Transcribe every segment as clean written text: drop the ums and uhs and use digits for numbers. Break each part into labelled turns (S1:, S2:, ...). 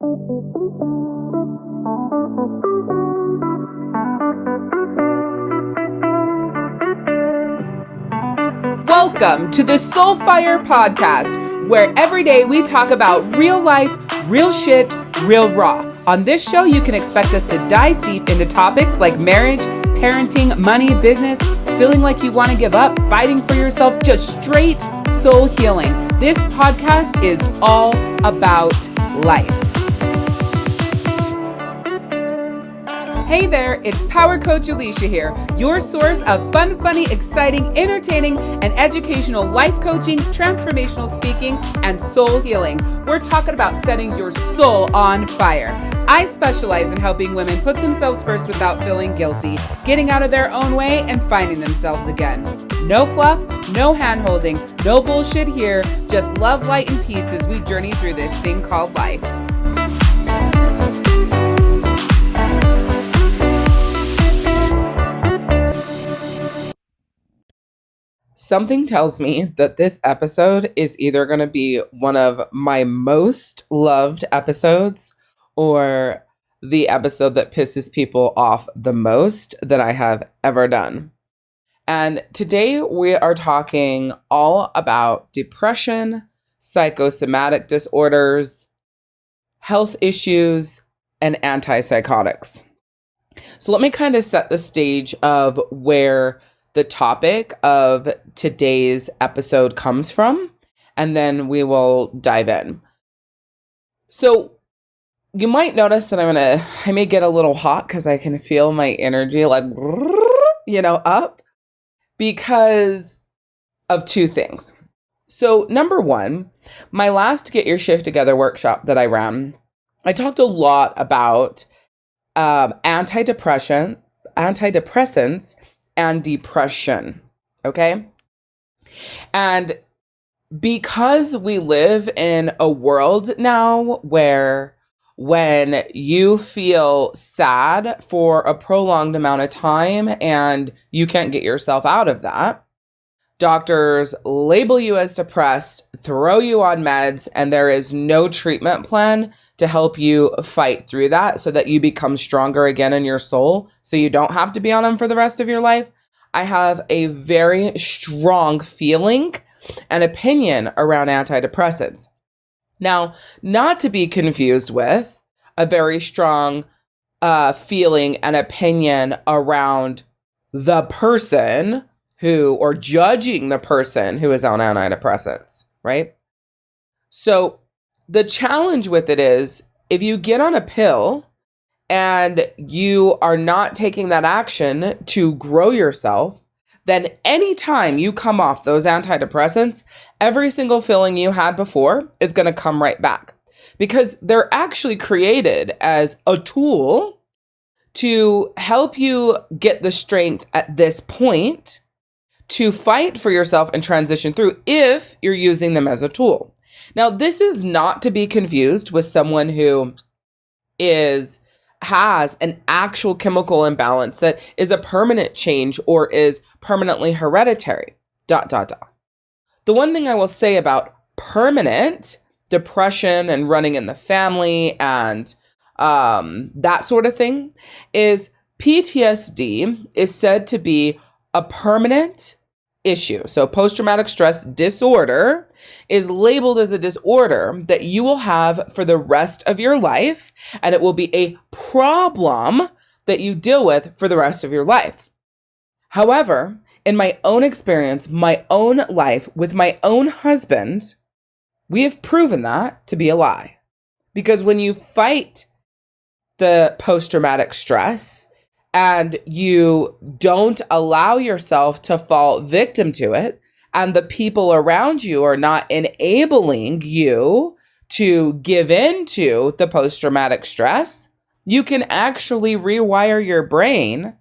S1: Welcome to the Soulfire Podcast, where every day we talk about real life, real shit, real raw. On this show, you can expect us to dive deep into topics like marriage, parenting, money, business, feeling like you want to give up, fighting for yourself, just straight soul healing. This podcast is all about life. Hey there, it's Power Coach Alishia here, your source of fun, funny, exciting, entertaining, and educational life coaching, transformational speaking, and soul healing. We're talking about setting your soul on fire. I specialize in helping women put themselves first without feeling guilty, getting out of their own way, and finding themselves again. No fluff, no hand-holding, no bullshit here, just love, light, and peace as we journey through this thing called life. Something tells me that this episode is either going to be one of my most loved episodes or the episode that pisses people off the most that I have ever done. And today we are talking all about depression, psychosomatic disorders, health issues, and antipsychotics. So let me kind of set the stage of where the topic of today's episode comes from, and then we will dive in. So you might notice that I may get a little hot because I can feel my energy up because of two things. So number one, my last Get Your Shift Together workshop that I ran, I talked a lot about antidepressants, and depression, okay? And because we live in a world now where when you feel sad for a prolonged amount of time and you can't get yourself out of that, doctors label you as depressed, throw you on meds, and there is no treatment plan to help you fight through that so that you become stronger again in your soul so you don't have to be on them for the rest of your life. I have a very strong feeling and opinion around antidepressants. Now, not to be confused with a very strong feeling and opinion around the person or judging the person who is on antidepressants, right? So the challenge with it is if you get on a pill and you are not taking that action to grow yourself, then anytime you come off those antidepressants, every single feeling you had before is going to come right back because they're actually created as a tool to help you get the strength at this point to fight for yourself and transition through if you're using them as a tool. Now, this is not to be confused with someone who has an actual chemical imbalance that is a permanent change or is permanently hereditary, ... The one thing I will say about permanent depression and running in the family and that sort of thing is PTSD is said to be a permanent issue. So post-traumatic stress disorder is labeled as a disorder that you will have for the rest of your life, and it will be a problem that you deal with for the rest of your life. However, in my own experience, my own life with my own husband, we have proven that to be a lie. Because when you fight the post-traumatic stress, and you don't allow yourself to fall victim to it, and the people around you are not enabling you to give in to the post-traumatic stress, you can actually rewire your brain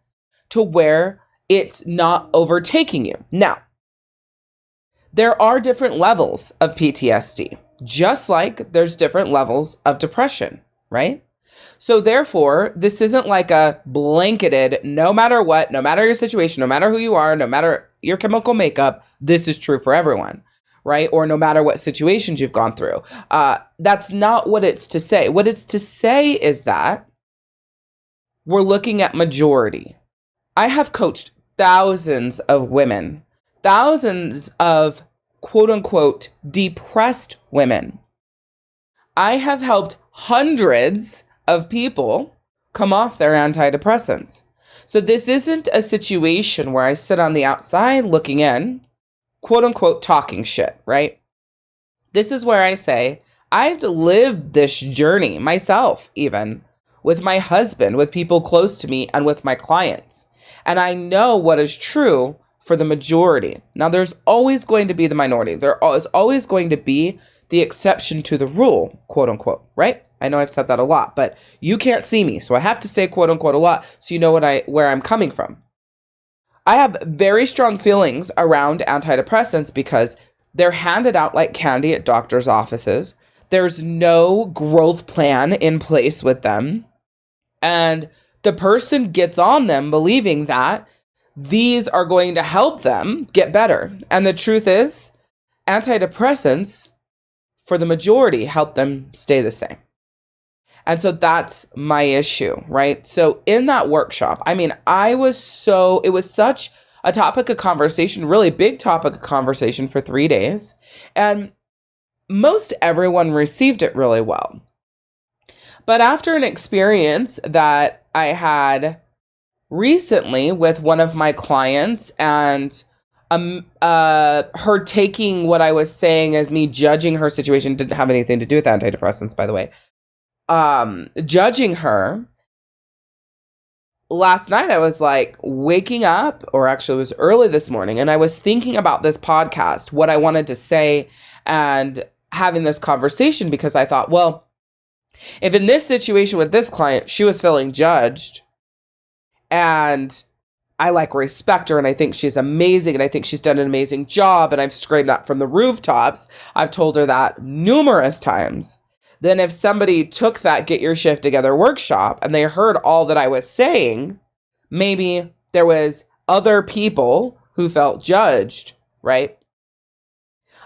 S1: to where it's not overtaking you. Now, there are different levels of PTSD, just like there's different levels of depression, right? So therefore, this isn't like a blanketed, no matter what, no matter your situation, no matter who you are, no matter your chemical makeup, this is true for everyone, right? Or no matter what situations you've gone through. That's not what it's to say. What it's to say is that we're looking at majority. I have coached thousands of women, thousands of quote unquote depressed women. I have helped hundreds of people come off their antidepressants. So this isn't a situation where I sit on the outside looking in, quote unquote, talking shit, right? This is where I say, I've lived this journey myself, even with my husband, with people close to me, and with my clients. And I know what is true for the majority. Now, there's always going to be the minority. There is always going to be the exception to the rule, quote unquote, right? I know I've said that a lot, but you can't see me, so I have to say quote unquote a lot so you know where I'm coming from. I have very strong feelings around antidepressants because they're handed out like candy at doctors' offices. There's no growth plan in place with them. And the person gets on them believing that these are going to help them get better. And the truth is, antidepressants, for the majority, help them stay the same. And so that's my issue, right? So in that workshop, I mean, it was such a topic of conversation, really big topic of conversation for 3 days. And most everyone received it really well. But after an experience that I had recently with one of my clients and her taking what I was saying as me judging her situation, didn't have anything to do with antidepressants, by the way, judging her, last night I was like waking up, or actually it was early this morning, and I was thinking about this podcast, what I wanted to say, and having this conversation because I thought, well, if in this situation with this client, she was feeling judged, and I respect her, and I think she's amazing, and I think she's done an amazing job, and I've screamed that from the rooftops. I've told her that numerous times. Then if somebody took that Get Your Shift Together workshop and they heard all that I was saying, maybe there was other people who felt judged, right?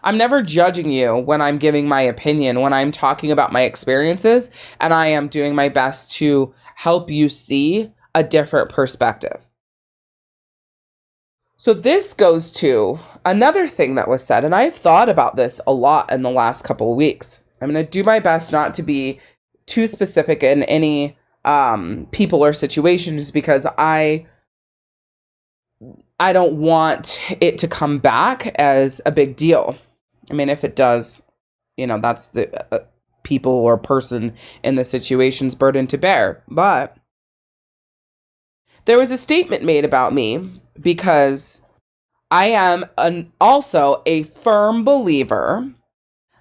S1: I'm never judging you when I'm giving my opinion, when I'm talking about my experiences, and I am doing my best to help you see a different perspective. So this goes to another thing that was said, and I've thought about this a lot in the last couple of weeks. I'm going to do my best not to be too specific in any people or situations because I don't want it to come back as a big deal. I mean, if it does, that's the people or person in the situation's burden to bear. But there was a statement made about me because I am also a firm believer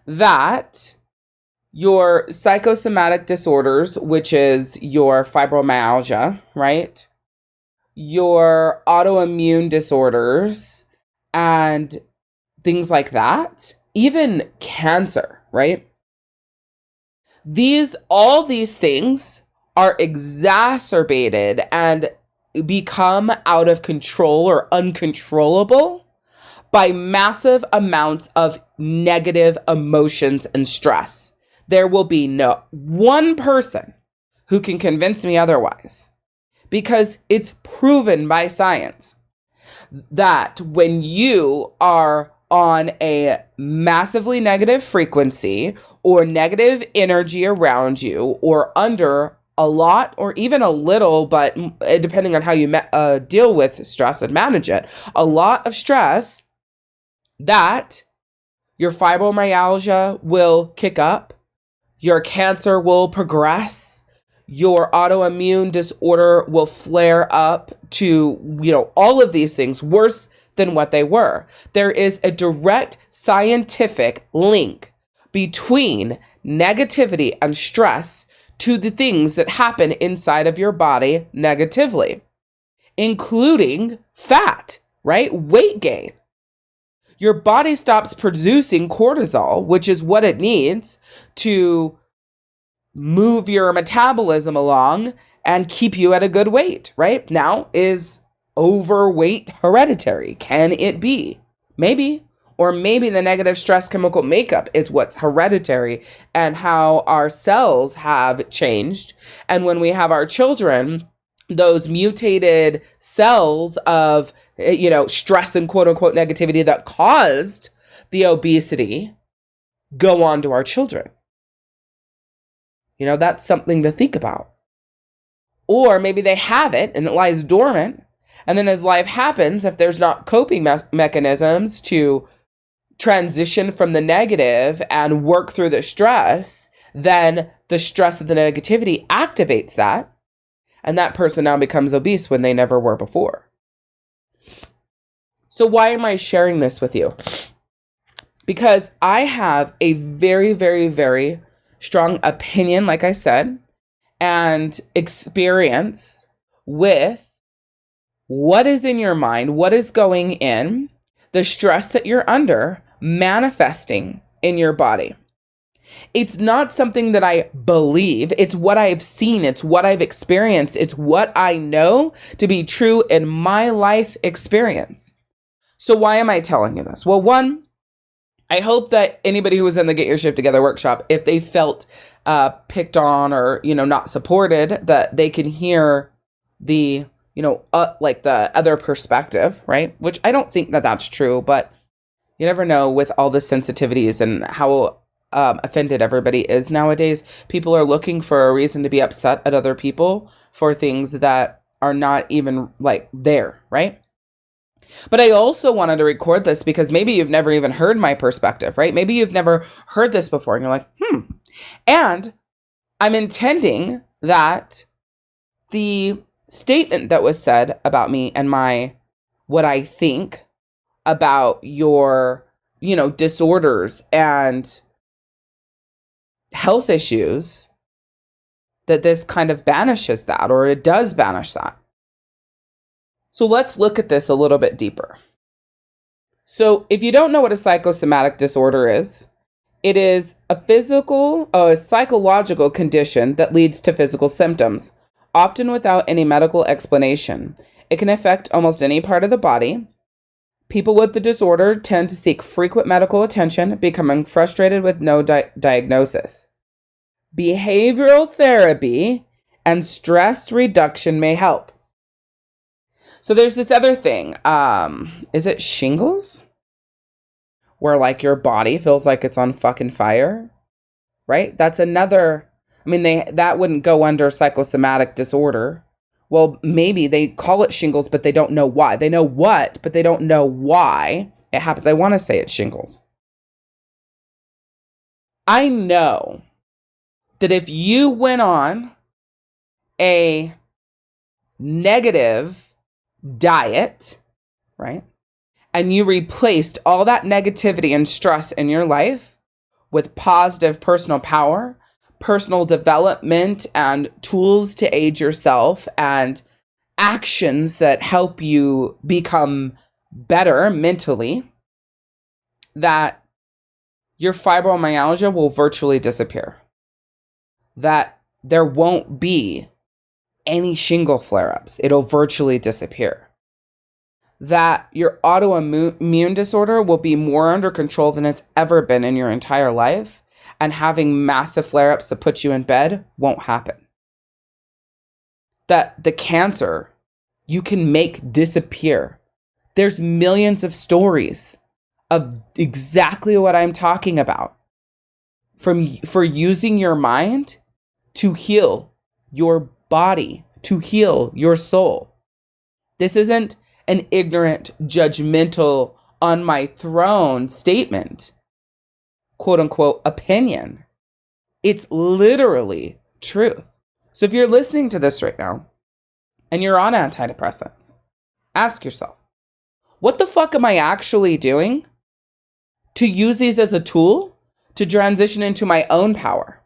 S1: that your psychosomatic disorders, which is your fibromyalgia, right? Your autoimmune disorders and things like that, even cancer, right? All these things are exacerbated and become out of control or uncontrollable by massive amounts of negative emotions and stress. There will be no one person who can convince me otherwise, because it's proven by science that when you are on a massively negative frequency or negative energy around you, or under a lot or even a little, but depending on how you deal with stress and manage it, a lot of stress, that your fibromyalgia will kick up, your cancer will progress, your autoimmune disorder will flare up to, all of these things worse than what they were. There is a direct scientific link between negativity and stress to the things that happen inside of your body negatively, including fat, right? Weight gain. Your body stops producing cortisol, which is what it needs to move your metabolism along and keep you at a good weight, right? Now, is overweight hereditary? Can it be? Maybe. Or maybe the negative stress chemical makeup is what's hereditary and how our cells have changed. And when we have our children, those mutated cells of, stress and quote unquote negativity that caused the obesity go on to our children. That's something to think about. Or maybe they have it and it lies dormant. And then as life happens, if there's not coping mechanisms to transition from the negative and work through the stress, then the stress of the negativity activates that. And that person now becomes obese when they never were before. So why am I sharing this with you? Because I have a very, very, very strong opinion, like I said, and experience with what is in your mind, what is going in, the stress that you're under, manifesting in your body. It's not something that I believe. It's what I've seen. It's what I've experienced. It's what I know to be true in my life experience. So why am I telling you this? Well, one, I hope that anybody who was in the Get Your Shift Together workshop, if they felt picked on or, not supported, that they can hear the, like the other perspective, right? Which I don't think that that's true, but you never know with all the sensitivities and how offended everybody is nowadays. People are looking for a reason to be upset at other people for things that are not even like there, right? But I also wanted to record this because maybe you've never even heard my perspective, right? Maybe you've never heard this before and you're like, And I'm intending that the statement that was said about me and what I think about your, disorders and health issues, that this kind of banishes that, or it does banish that. So let's look at this a little bit deeper. So if you don't know what a psychosomatic disorder is, it is a psychological condition that leads to physical symptoms, often without any medical explanation. It can affect almost any part of the body. People with the disorder tend to seek frequent medical attention, becoming frustrated with no diagnosis. Behavioral therapy and stress reduction may help. So there's this other thing. Is it shingles? Where like your body feels like it's on fucking fire, right? That's another, that wouldn't go under psychosomatic disorder. Well, maybe they call it shingles, but they don't know why. They know what, but they don't know why it happens. I want to say it's shingles. I know that if you went on a negative diet, right, and you replaced all that negativity and stress in your life with positive personal power, personal development, and tools to aid yourself, and actions that help you become better mentally, that your fibromyalgia will virtually disappear. That there won't be any shingle flare-ups. It'll virtually disappear. That your autoimmune disorder will be more under control than it's ever been in your entire life, and having massive flare-ups that put you in bed won't happen. That the cancer you can make disappear. There's millions of stories of exactly what I'm talking about. For using your mind to heal your body, to heal your soul. This isn't an ignorant, judgmental, on my throne statement, quote unquote, opinion. It's literally truth. So if you're listening to this right now and you're on antidepressants, ask yourself, what the fuck am I actually doing to use these as a tool to transition into my own power?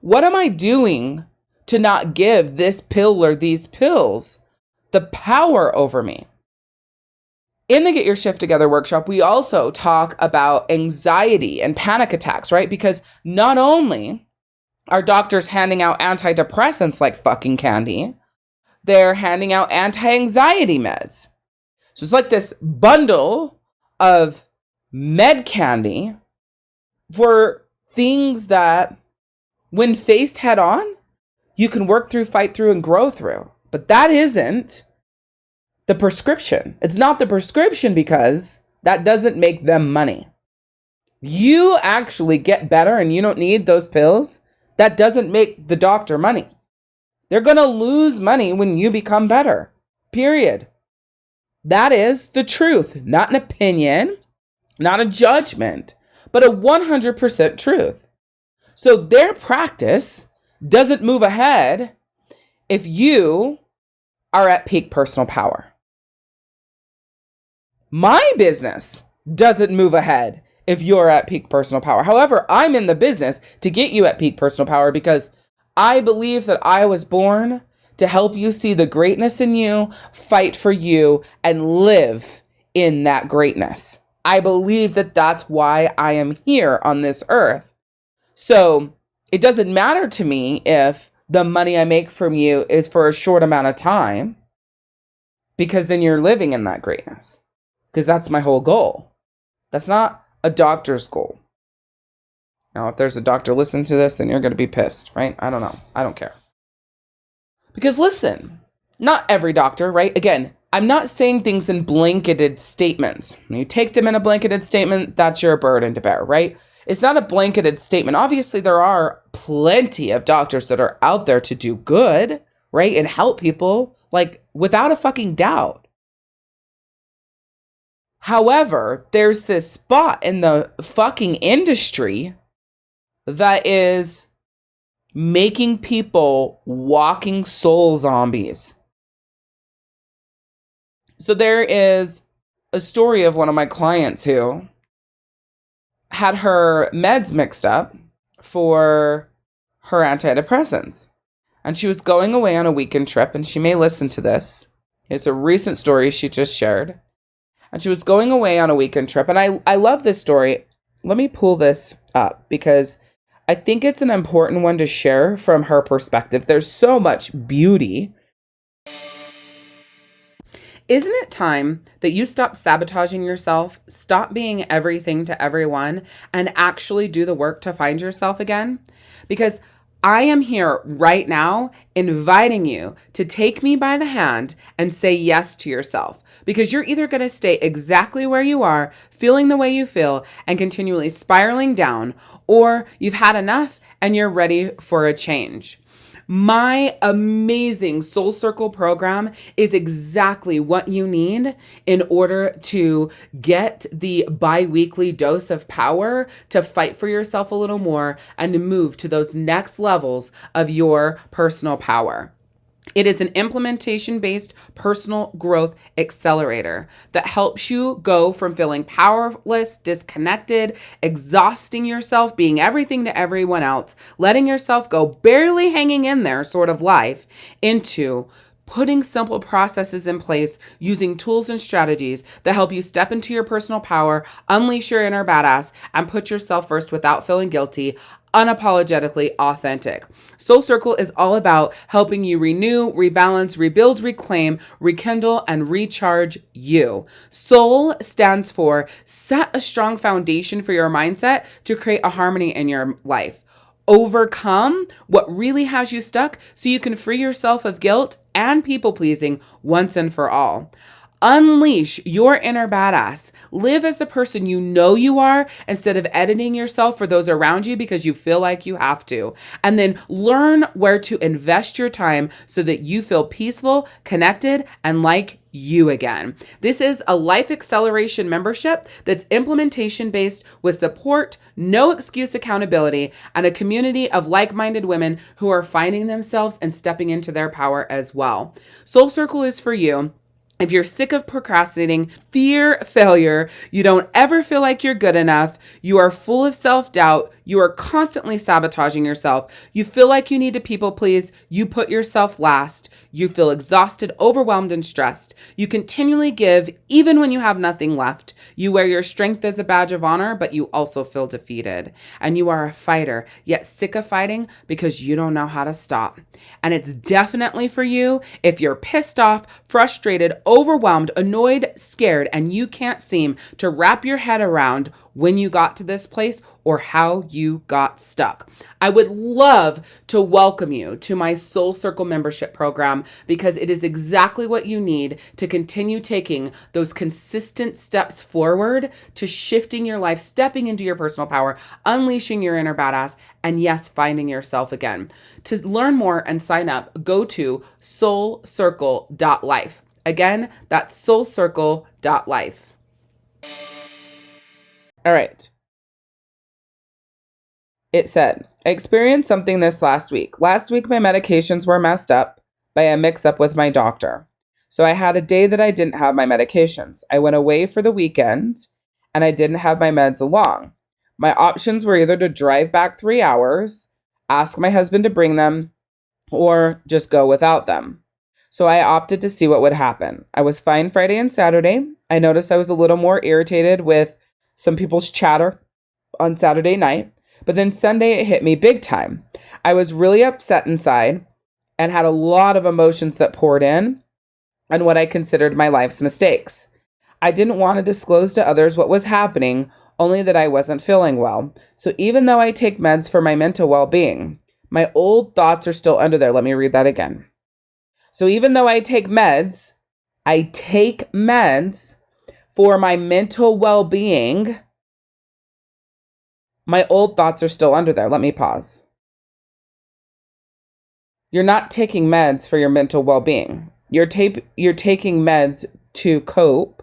S1: What am I doing to not give this pill or these pills the power over me? In the Get Your Shift Together workshop, we also talk about anxiety and panic attacks, right? Because not only are doctors handing out antidepressants like fucking candy, they're handing out anti-anxiety meds. So it's like this bundle of med candy for things that, when faced head on, you can work through, fight through, and grow through. But that isn't the prescription. It's not the prescription because that doesn't make them money. You actually get better and you don't need those pills. That doesn't make the doctor money. They're going to lose money when you become better. Period. That is the truth, not an opinion, not a judgment, but a 100% truth. So their practice doesn't move ahead if you are at peak personal power. My business doesn't move ahead if you're at peak personal power. However, I'm in the business to get you at peak personal power because I believe that I was born to help you see the greatness in you, fight for you, and live in that greatness. I believe that that's why I am here on this earth. So it doesn't matter to me if the money I make from you is for a short amount of time, because then you're living in that greatness. Because that's my whole goal. That's not a doctor's goal. Now, if there's a doctor listening to this, then you're going to be pissed, right? I don't know. I don't care. Because listen, not every doctor, right? Again, I'm not saying things in blanketed statements. When you take them in a blanketed statement, that's your burden to bear, right? It's not a blanketed statement. Obviously, there are plenty of doctors that are out there to do good, right? And help people, like, without a fucking doubt. However, there's this spot in the fucking industry that is making people walking soul zombies. So there is a story of one of my clients who had her meds mixed up for her antidepressants. And she was going away on a weekend trip, and she may listen to this. It's a recent story she just shared. And she was going away on a weekend trip. And I love this story. Let me pull this up because I think it's an important one to share from her perspective. There's so much beauty. Isn't it time that you stop sabotaging yourself, stop being everything to everyone, and actually do the work to find yourself again? Because I am here right now inviting you to take me by the hand and say yes to yourself. Because you're either going to stay exactly where you are, feeling the way you feel, and continually spiraling down, or you've had enough and you're ready for a change. My amazing Soul Circle program is exactly what you need in order to get the bi-weekly dose of power to fight for yourself a little more and to move to those next levels of your personal power. It is an implementation-based personal growth accelerator that helps you go from feeling powerless, disconnected, exhausting yourself, being everything to everyone else, letting yourself go, barely hanging in there sort of life, into putting simple processes in place, using tools and strategies that help you step into your personal power, unleash your inner badass, and put yourself first without feeling guilty, unapologetically authentic. Soul Circle is all about helping you renew, rebalance, rebuild, reclaim, rekindle, and recharge you. Soul stands for set a strong foundation for your mindset to create a harmony in your life. Overcome what really has you stuck so you can free yourself of guilt and people pleasing once and for all. Unleash your inner badass. Live as the person you know you are instead of editing yourself for those around you because you feel like you have to. And then learn where to invest your time so that you feel peaceful, connected, and like you again. This is a life acceleration membership that's implementation based with support, no excuse accountability, and a community of like-minded women who are finding themselves and stepping into their power as well. Soul Circle is for you. If you're sick of procrastinating, fear failure, you don't ever feel like you're good enough, you are full of self-doubt, You are constantly sabotaging yourself. You feel like you need to people please. You put yourself last. You feel exhausted, overwhelmed, and stressed. You continually give even when you have nothing left. You wear your strength as a badge of honor, but you also feel defeated. And you are a fighter, yet sick of fighting because you don't know how to stop. And it's definitely for you if you're pissed off, frustrated, overwhelmed, annoyed, scared, and you can't seem to wrap your head around when you got to this place or how you got stuck. I would love to welcome you to my Soul Circle membership program because it is exactly what you need to continue taking those consistent steps forward to shifting your life, stepping into your personal power, unleashing your inner badass, and yes, finding yourself again. To learn more and sign up, go to soulcircle.life. Again, that's soulcircle.life. All right. It said, I experienced something this last week. Last week, my medications were messed up by a mix-up with my doctor. So I had a day that I didn't have my medications. I went away for the weekend, and I didn't have my meds along. My options were either to drive back 3 hours, ask my husband to bring them, or just go without them. So I opted to see what would happen. I was fine Friday and Saturday. I noticed I was a little more irritated with some people's chatter on Saturday night. But then Sunday, it hit me big time. I was really upset inside and had a lot of emotions that poured in on what I considered my life's mistakes. I didn't want to disclose to others what was happening, only that I wasn't feeling well. So even though I take meds for my mental well-being, my old thoughts are still under there. Let me read that again. So even though I take meds for my mental well-being, my old thoughts are still under there. Let me pause. You're not taking meds for your mental well-being. You're taking meds to cope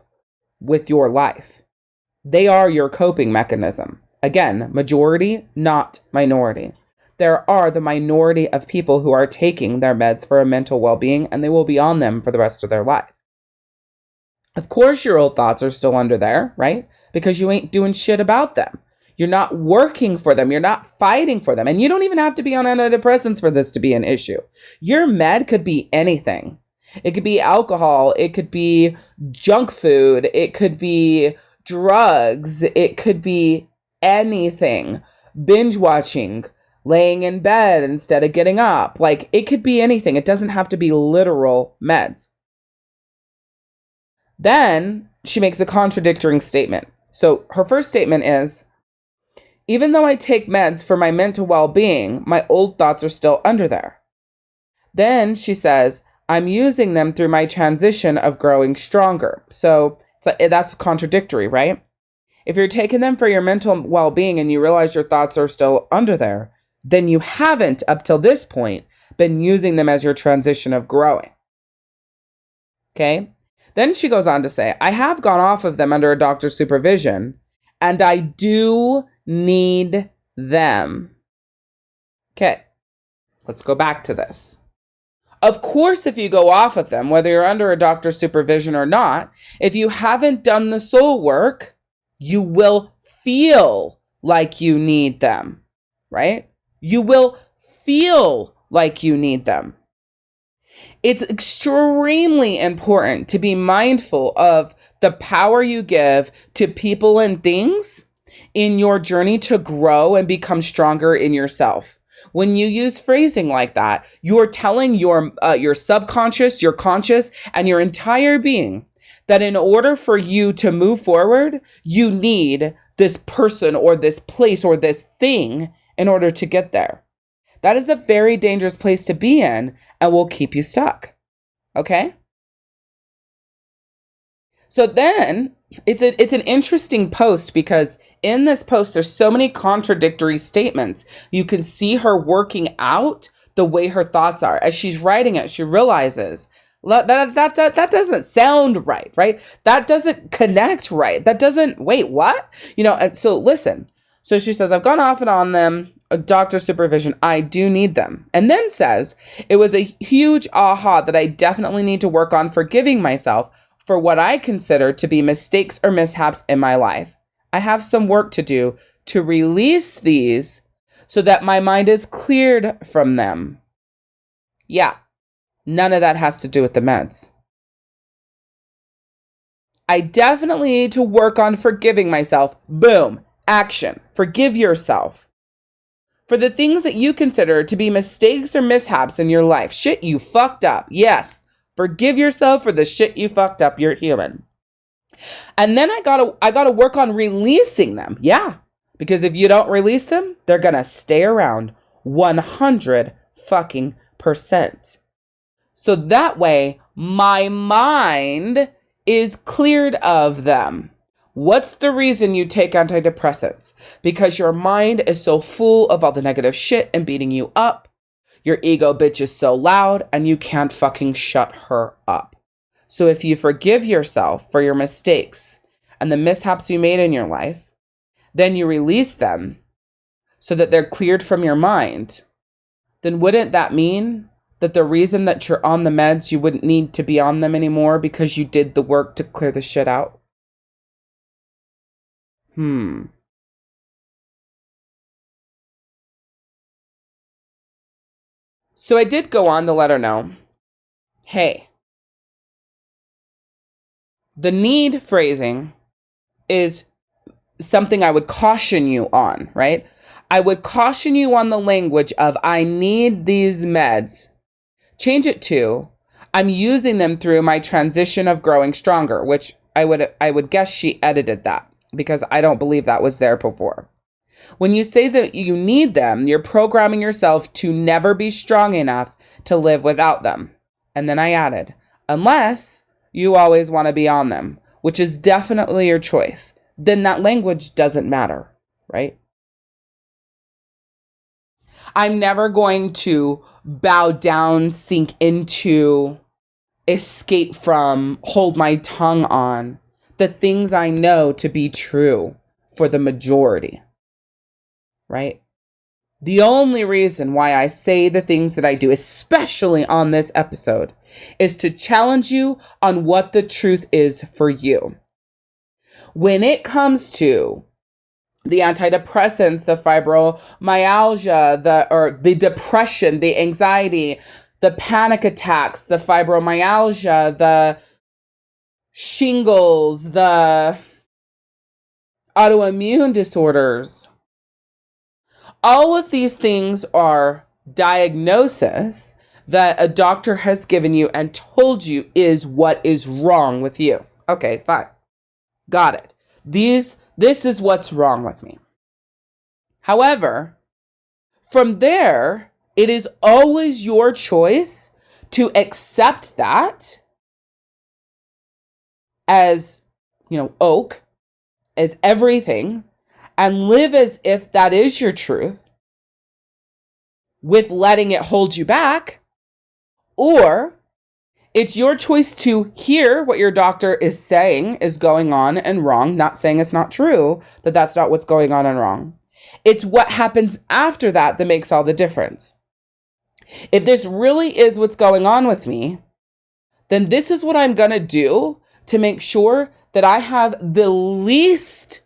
S1: with your life. They are your coping mechanism. Again, majority, not minority. There are the minority of people who are taking their meds for a mental well-being, and they will be on them for the rest of their life. Of course, your old thoughts are still under there, right? Because you ain't doing shit about them. You're not working for them. You're not fighting for them. And you don't even have to be on antidepressants for this to be an issue. Your med could be anything. It could be alcohol. It could be junk food. It could be drugs. It could be anything. Binge watching, laying in bed instead of getting up. Like, it could be anything. It doesn't have to be literal meds. Then she makes a contradictory statement. So her first statement is, even though I take meds for my mental well-being, my old thoughts are still under there. Then she says, I'm using them through my transition of growing stronger. So that's contradictory, right? If you're taking them for your mental well-being and you realize your thoughts are still under there, then you haven't, up till this point, been using them as your transition of growing. Okay? Then she goes on to say, I have gone off of them under a doctor's supervision, and I do need them. Okay, let's go back to this. Of course, if you go off of them, whether you're under a doctor's supervision or not, if you haven't done the soul work, you will feel like you need them, right? You will feel like you need them. It's extremely important to be mindful of the power you give to people and things in your journey to grow and become stronger in yourself. When you use phrasing like that, you're telling your subconscious, your conscious, and your entire being that in order for you to move forward, you need this person or this place or this thing in order to get there. That is a very dangerous place to be in and will keep you stuck. Okay? So then it's an interesting post because in this post, there's so many contradictory statements. You can see her working out the way her thoughts are. As she's writing it, she realizes that doesn't sound right? That doesn't connect right. That doesn't, wait, what? And so listen. So she says, I've gone off and on them, a doctor supervision. I do need them. And then says, it was a huge aha that I definitely need to work on forgiving myself for what I consider to be mistakes or mishaps in my life. I have some work to do to release these so that my mind is cleared from them. Yeah, none of that has to do with the meds. I definitely need to work on forgiving myself. Boom. Action. Forgive yourself for the things that you consider to be mistakes or mishaps in your life. Shit you fucked up. Yes. Forgive yourself for the shit you fucked up. You're human. And then I gotta work on releasing them. Yeah. Because if you don't release them, they're gonna stay around 100 fucking %. So that way, my mind is cleared of them. What's the reason you take antidepressants? Because your mind is so full of all the negative shit and beating you up. Your ego bitch is so loud and you can't fucking shut her up. So if you forgive yourself for your mistakes and the mishaps you made in your life, then you release them so that they're cleared from your mind, then wouldn't that mean that the reason that you're on the meds, you wouldn't need to be on them anymore because you did the work to clear the shit out? So I did go on to let her know, hey, the need phrasing is something I would caution you on, right? I would caution you on the language of, I need these meds. Change it to, I'm using them through my transition of growing stronger, which I would guess she edited that because I don't believe that was there before. When you say that you need them, you're programming yourself to never be strong enough to live without them. And then I added, unless you always want to be on them, which is definitely your choice, then that language doesn't matter, right? I'm never going to bow down, sink into, escape from, hold my tongue on the things I know to be true for the majority, right? The only reason why I say the things that I do, especially on this episode, is to challenge you on what the truth is for you. When it comes to the antidepressants, the fibromyalgia, the depression, the anxiety, the panic attacks, the fibromyalgia, the shingles, the autoimmune disorders, all of these things are diagnosis that a doctor has given you and told you is what is wrong with you. Okay, fine. Got it. This is what's wrong with me. However, from there, it is always your choice to accept that as, oak, as everything, and live as if that is your truth with letting it hold you back. Or it's your choice to hear what your doctor is saying is going on and wrong, not saying it's not true, that that's not what's going on and wrong. It's what happens after that that makes all the difference. If this really is what's going on with me, then this is what I'm going to do to make sure that I have the least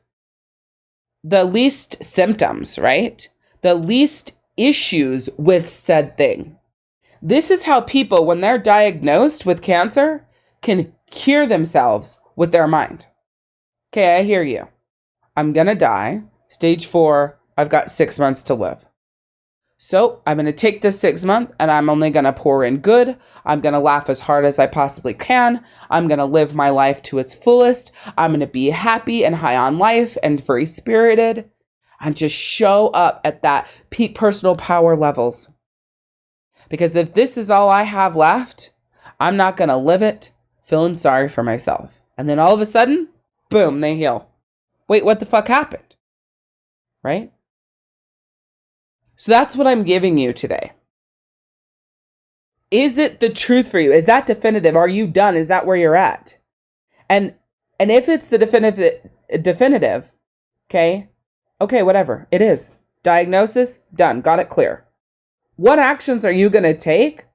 S1: symptoms, right? The least issues with said thing. This is how people, when they're diagnosed with cancer, can cure themselves with their mind. Okay, I hear you. I'm going to die. Stage 4, I've got 6 months to live. So I'm going to take this 6 months and I'm only going to pour in good. I'm going to laugh as hard as I possibly can. I'm going to live my life to its fullest. I'm going to be happy and high on life and free spirited and just show up at that peak personal power levels. Because if this is all I have left, I'm not going to live it feeling sorry for myself. And then all of a sudden, boom, they heal. Wait, what the fuck happened? Right? So that's what I'm giving you today. Is it the truth for you? Is that definitive? Are you done? Is that where you're at? And if it's the definitive, okay, whatever. It is. Diagnosis, done. Got it clear. What actions are you going to take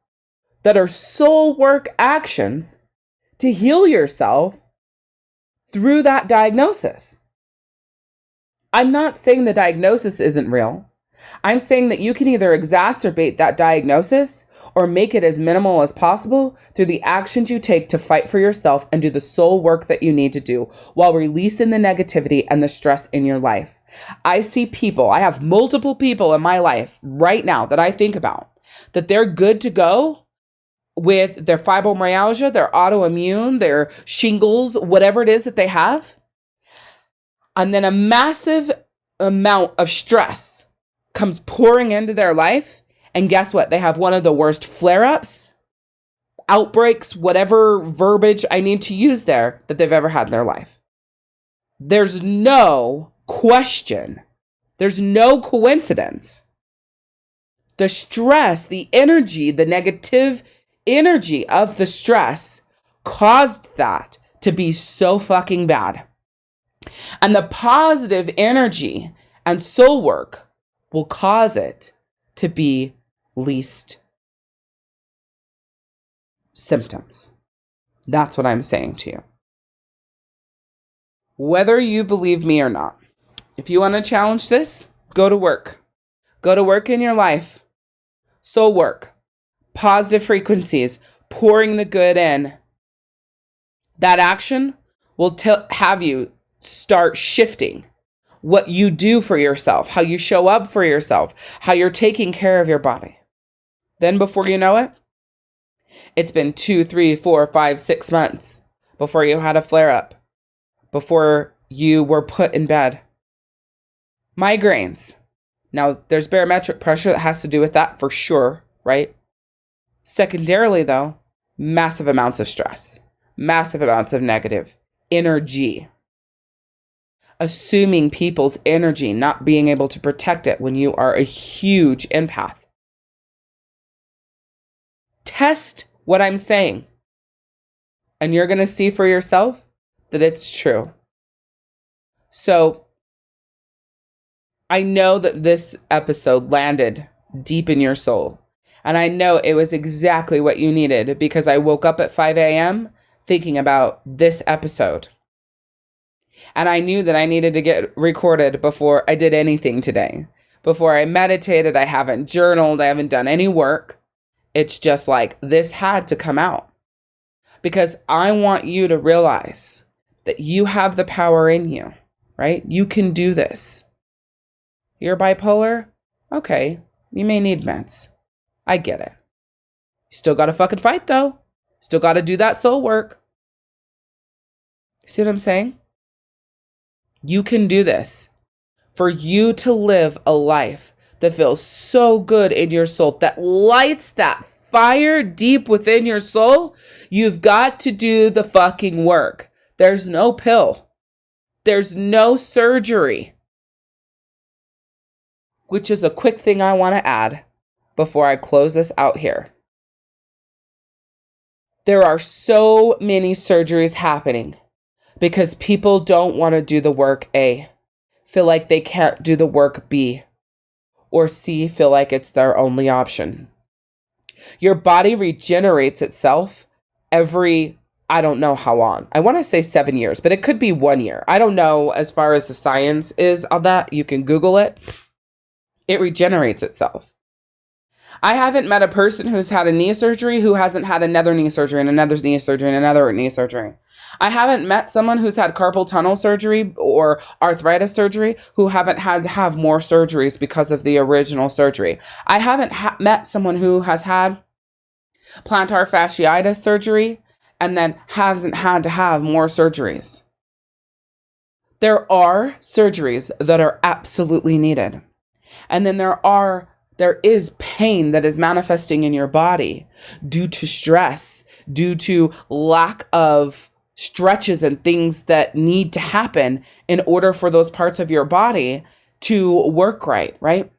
S1: that are soul work actions to heal yourself through that diagnosis? I'm not saying the diagnosis isn't real. I'm saying that you can either exacerbate that diagnosis or make it as minimal as possible through the actions you take to fight for yourself and do the soul work that you need to do while releasing the negativity and the stress in your life. I have multiple people in my life right now that I think about that they're good to go with their fibromyalgia, their autoimmune, their shingles, whatever it is that they have. And then a massive amount of stress comes pouring into their life. And guess what? They have one of the worst flare-ups, outbreaks, whatever verbiage I need to use there, that they've ever had in their life. There's no question. There's no coincidence. The stress, the energy, the negative energy of the stress caused that to be so fucking bad. And the positive energy and soul work will cause it to be least symptoms. That's what I'm saying to you. Whether you believe me or not, if you want to challenge this, go to work. Go to work in your life. Soul work. Positive frequencies. Pouring the good in. That action will have you start shifting what you do for yourself, how you show up for yourself, how you're taking care of your body. Then before you know it, it's been 2, 3, 4, 5, 6 months before you had a flare up, before you were put in bed. Migraines. Now, there's barometric pressure that has to do with that for sure, right? Secondarily, though, massive amounts of stress, massive amounts of negative energy. Assuming people's energy, not being able to protect it when you are a huge empath. Test what I'm saying, and you're going to see for yourself that it's true. So, I know that this episode landed deep in your soul, and I know it was exactly what you needed because I woke up at 5 a.m. thinking about this episode. And I knew that I needed to get recorded before I did anything today. Before I meditated, I haven't journaled, I haven't done any work. It's just like, this had to come out. Because I want you to realize that you have the power in you, right? You can do this. You're bipolar? Okay, you may need meds. I get it. You still gotta fucking fight though. Still gotta do that soul work. See what I'm saying? You can do this. For you to live a life that feels so good in your soul, that lights that fire deep within your soul, you've got to do the fucking work. There's no pill. There's no surgery. Which is a quick thing I want to add before I close this out here. There are so many surgeries happening because people don't want to do the work A, feel like they can't do the work B, or C, feel like it's their only option. Your body regenerates itself every, I don't know how long. I want to say 7 years, but it could be 1 year. I don't know as far as the science is on that. You can Google it. It regenerates itself. I haven't met a person who's had a knee surgery who hasn't had another knee surgery and another knee surgery and another knee surgery. I haven't met someone who's had carpal tunnel surgery or arthritis surgery who haven't had to have more surgeries because of the original surgery. I haven't met someone who has had plantar fasciitis surgery and then hasn't had to have more surgeries. There are surgeries that are absolutely needed. And then there is pain that is manifesting in your body due to stress, due to lack of stretches and things that need to happen in order for those parts of your body to work right?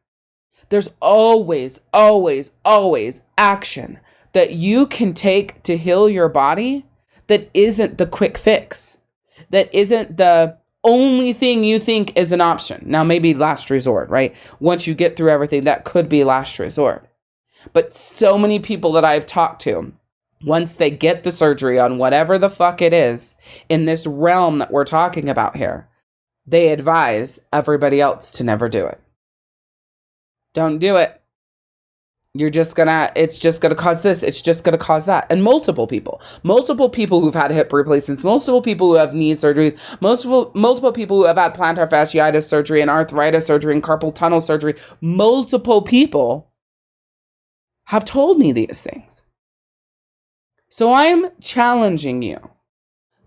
S1: There's always, always, always action that you can take to heal your body that isn't the quick fix, that isn't the only thing you think is an option. Now, maybe last resort, right? Once you get through everything, that could be last resort. But so many people that I've talked to, once they get the surgery on whatever the fuck it is in this realm that we're talking about here, they advise everybody else to never do it. Don't do it. It's just gonna cause this, it's just gonna cause that. And multiple people who've had hip replacements, multiple people who have knee surgeries, multiple people who have had plantar fasciitis surgery and arthritis surgery and carpal tunnel surgery, multiple people have told me these things. So I'm challenging you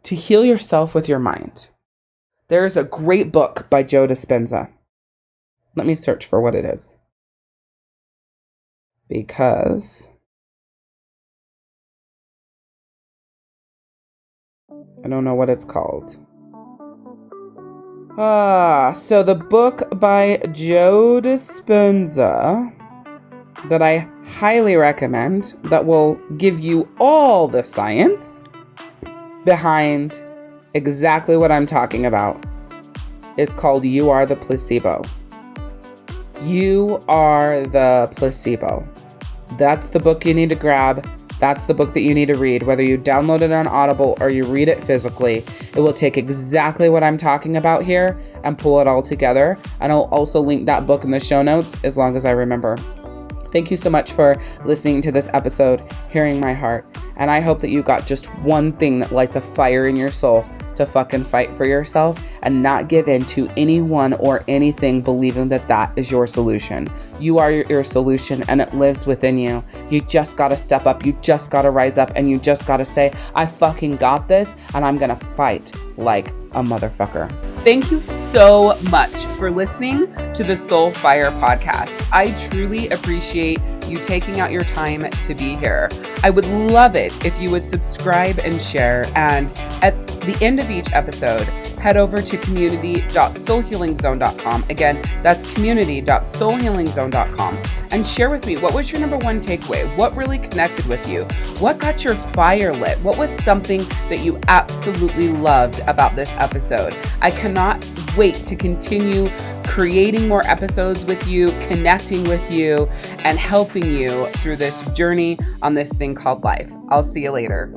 S1: to heal yourself with your mind. There's a great book by Joe Dispenza. Let me search for what it is, because I don't know what it's called. So the book by Joe Dispenza that I highly recommend, that will give you all the science behind exactly what I'm talking about, is called You Are The Placebo. You Are The Placebo. That's the book you need to grab. That's the book that you need to read. Whether you download it on Audible or you read it physically, it will take exactly what I'm talking about here and pull it all together. And I'll also link that book in the show notes as long as I remember. Thank you so much for listening to this episode, hearing my heart. And I hope that you got just one thing that lights a fire in your soul to fucking fight for yourself and not give in to anyone or anything believing that that is your solution. You are your solution, and it lives within you. You just gotta step up. You just gotta rise up, and you just gotta say, I fucking got this, and I'm gonna fight like a motherfucker. Thank you so much for listening to the Soul Fire podcast. I truly appreciate you taking out your time to be here. I would love it if you would subscribe and share. And at the end of each episode, head over to community.soulhealingzone.com. Again, that's community.soulhealingzone.com, and share with me, what was your number one takeaway? What really connected with you? What got your fire lit? What was something that you absolutely loved about this episode? I cannot wait to continue creating more episodes with you, connecting with you, and helping you through this journey on this thing called life. I'll see you later.